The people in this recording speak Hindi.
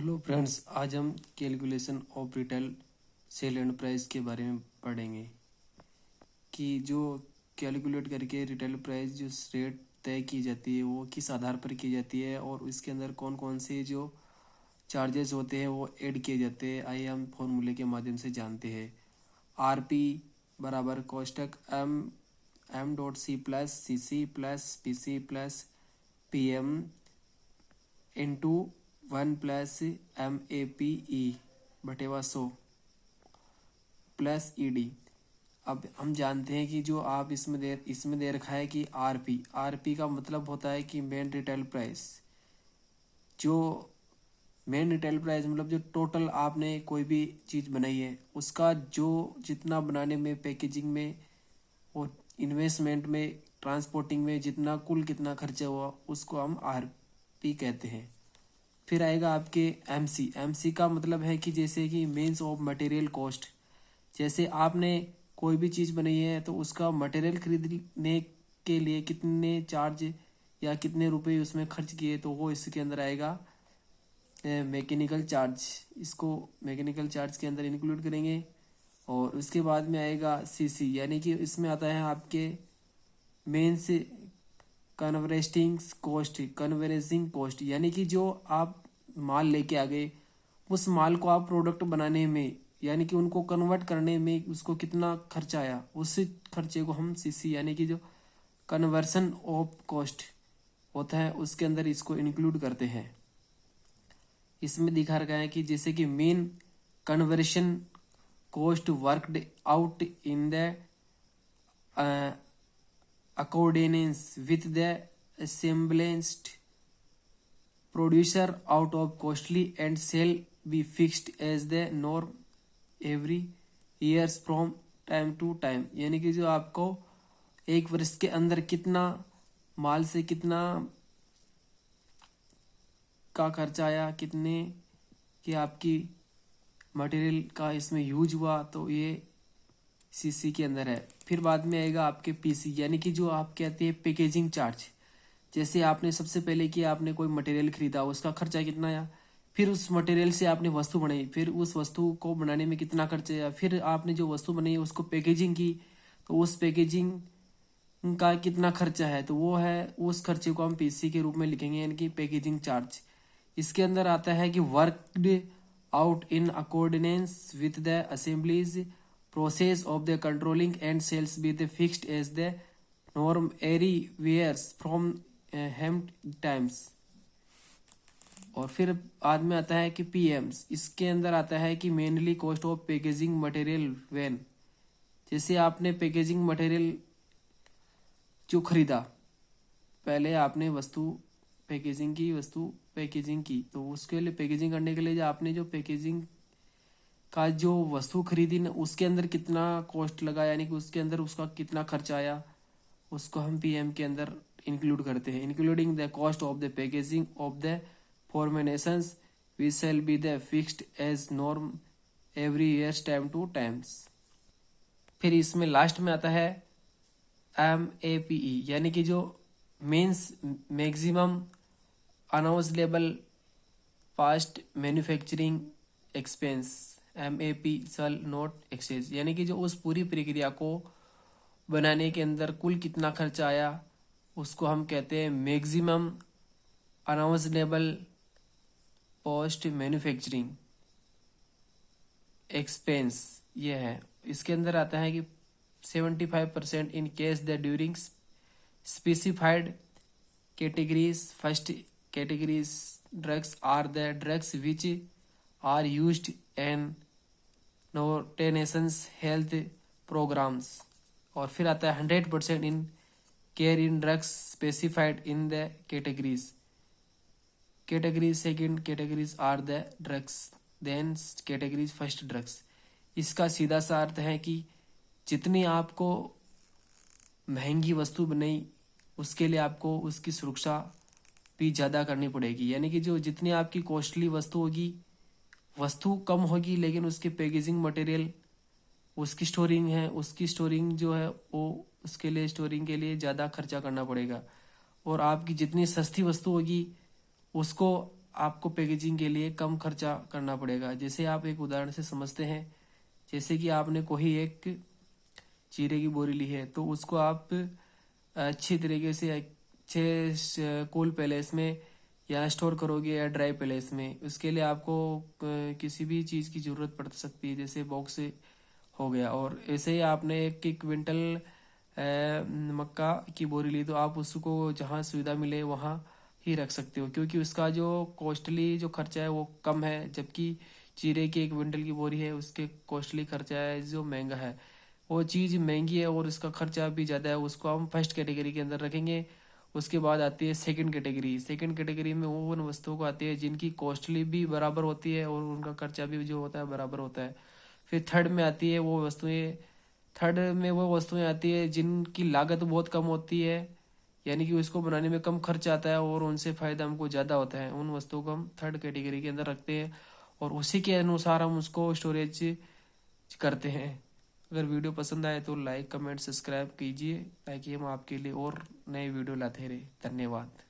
हेलो फ्रेंड्स, आज हम calculation of retail sale and price के बारे में पढ़ेंगे कि जो कैलकुलेट करके रिटेल प्राइस जो रेट तय की जाती है वो किस आधार पर की जाती है और इसके अंदर कौन कौन से जो चार्जेस होते हैं वो ऐड किए जाते हैं। आइए हम फॉर्मूले के माध्यम से जानते हैं। आर पी बराबर कोष्टक M M dot C plus C C plus P C plus P M into 1 plus M A P E बटेवा 100 प्लस ई डी। अब हम जानते हैं कि जो आप इसमें दे रखा है कि आर पी का मतलब होता है कि मेन रिटेल प्राइस। जो मेन रिटेल प्राइस मतलब जो टोटल आपने कोई भी चीज़ बनाई है उसका जो जितना बनाने में, पैकेजिंग में और इन्वेस्टमेंट में, ट्रांसपोर्टिंग में जितना कुल कितना खर्चा हुआ उसको हम आर पी कहते हैं। फिर आएगा आपके एमसी का मतलब है कि जैसे कि मीन्स ऑफ मटेरियल कॉस्ट। जैसे आपने कोई भी चीज़ बनाई है तो उसका मटेरियल खरीदने के लिए कितने चार्ज या कितने रुपए उसमें खर्च किए तो वो इसके अंदर आएगा मैकेनिकल चार्ज। इसको मैकेनिकल चार्ज के अंदर इंक्लूड करेंगे। और उसके बाद में आएगा सीसी, यानी कि इसमें आता है आपके मेंस कन्वर्जिंग कॉस्ट, यानी कि जो आप माल लेके आ गए उस माल को आप प्रोडक्ट बनाने में यानी कि उनको कन्वर्ट करने में उसको कितना खर्चा आया, उस खर्चे को हम सीसी यानी कि जो कन्वर्सन ऑफ कॉस्ट होता है उसके अंदर इसको इंक्लूड करते हैं। इसमें दिखा रखा है कि जैसे कि main conversion cost worked out in the accordance with the assembled producer out of costly and shall be fixed as the norm every years from time to time, यानी कि जो आपको एक वर्ष के अंदर कितना माल से कितना का खर्चा आया, कितने की आपकी मटेरियल का इसमें यूज हुआ, तो ये सीसी के अंदर है। फिर बाद में आएगा आपके पीसी, यानी कि जो आप कहते हैं पैकेजिंग चार्ज। जैसे आपने सबसे पहले कि आपने कोई मटेरियल खरीदा उसका खर्चा कितना आया, फिर उस मटेरियल से आपने वस्तु बनाई, फिर उस वस्तु को बनाने में कितना खर्चा आया, फिर आपने जो वस्तु बनाई उसको पैकेजिंग की तो उस पैकेजिंग का कितना खर्चा है, तो वो है उस खर्चे को हम पीसी के रूप में लिखेंगे, यानी कि पैकेजिंग चार्ज। इसके अंदर आता है कि worked out in accordance with the assemblies process of the controlling and sales be the fixed as the norm everywhere from hemp times। और फिर बाद में आता है कि पीएम्स। इसके अंदर आता है कि mainly cost of packaging material when, जैसे आपने पैकेजिंग मटेरियल जो खरीदा, पहले आपने पैकेजिंग की तो उसके लिए पैकेजिंग करने के लिए जो आपने जो पैकेजिंग का जो वस्तु खरीदी ना उसके अंदर कितना कॉस्ट लगा, यानी कि उसके अंदर उसका कितना खर्चा आया, उसको हम पीएम के अंदर इंक्लूड करते हैं। Including the cost of the packaging of the formations we shall be the fixed as norm every years time to times. फिर इसमें लास्ट में आता है MAPE, यानी कि जो means maximum announceable past manufacturing expense MAP shall not exceed, यानी कि जो उस पूरी प्रक्रिया को बनाने के अंदर कुल कितना खर्चा आया उसको हम कहते हैं maximum announceable post manufacturing expense, ये है। इसके अंदर आता है कि 75% in case the during specified categories. First categories drugs are the drugs which are used in notations health programs. और फिर आता है 100% in care in drugs specified in the categories. Second categories are the drugs, then categories first drugs. इसका सीधा सा अर्थ है कि जितनी आपको महंगी वस्तु बनाई उसके लिए आपको उसकी सुरक्षा भी ज़्यादा करनी पड़ेगी, यानी कि जो जितनी आपकी कॉस्टली वस्तु होगी, वस्तु कम होगी लेकिन उसके पैकेजिंग मटेरियल, उसकी स्टोरिंग जो है वो उसके लिए स्टोरिंग के लिए ज़्यादा खर्चा करना पड़ेगा। और आपकी जितनी सस्ती वस्तु होगी उसको आपको पैकेजिंग के लिए कम खर्चा करना पड़ेगा। जैसे आप एक उदाहरण से समझते हैं, जैसे कि आपने कोई एक जीरे की बोरी ली है, तो उसको आप अच्छी तरीके से अच्छे कोल्ड पैलेस में या स्टोर करोगे या ड्राई पैलेस में। उसके लिए आपको किसी भी चीज़ की ज़रूरत पड़ सकती है, जैसे बॉक्स हो गया। और ऐसे ही आपने एक क्विंटल मक्का की बोरी ली, तो आप उसको जहाँ सुविधा मिले वहाँ ही रख सकते हो, क्योंकि उसका जो कॉस्टली जो खर्चा है वो कम है। जबकि जीरे की 1 क्विंटल की बोरी है, उसके कॉस्टली खर्चा है जो महंगा है, वो चीज़ महंगी है और उसका खर्चा भी ज़्यादा है। उसको हम फर्स्ट कैटेगरी के अंदर रखेंगे। उसके बाद आती है सेकंड कैटेगरी। सेकंड कैटेगरी में वो उन वस्तुओं को आती है जिनकी कॉस्टली भी बराबर होती है और उनका खर्चा भी जो होता है बराबर होता है। फिर थर्ड में आती है वो वस्तुएं थर्ड में वो वस्तुएं आती है जिनकी लागत बहुत कम होती है, यानी कि उसको बनाने में कम खर्च आता है और उनसे फ़ायदा हमको ज़्यादा होता है। उन वस्तुओं को हम थर्ड कैटेगरी के अंदर रखते हैं और उसी के अनुसार हम उसको स्टोरेज करते हैं। अगर वीडियो पसंद आए तो लाइक कमेंट सब्सक्राइब कीजिए, ताकि हम आपके लिए और नए वीडियो लाते रहे। धन्यवाद।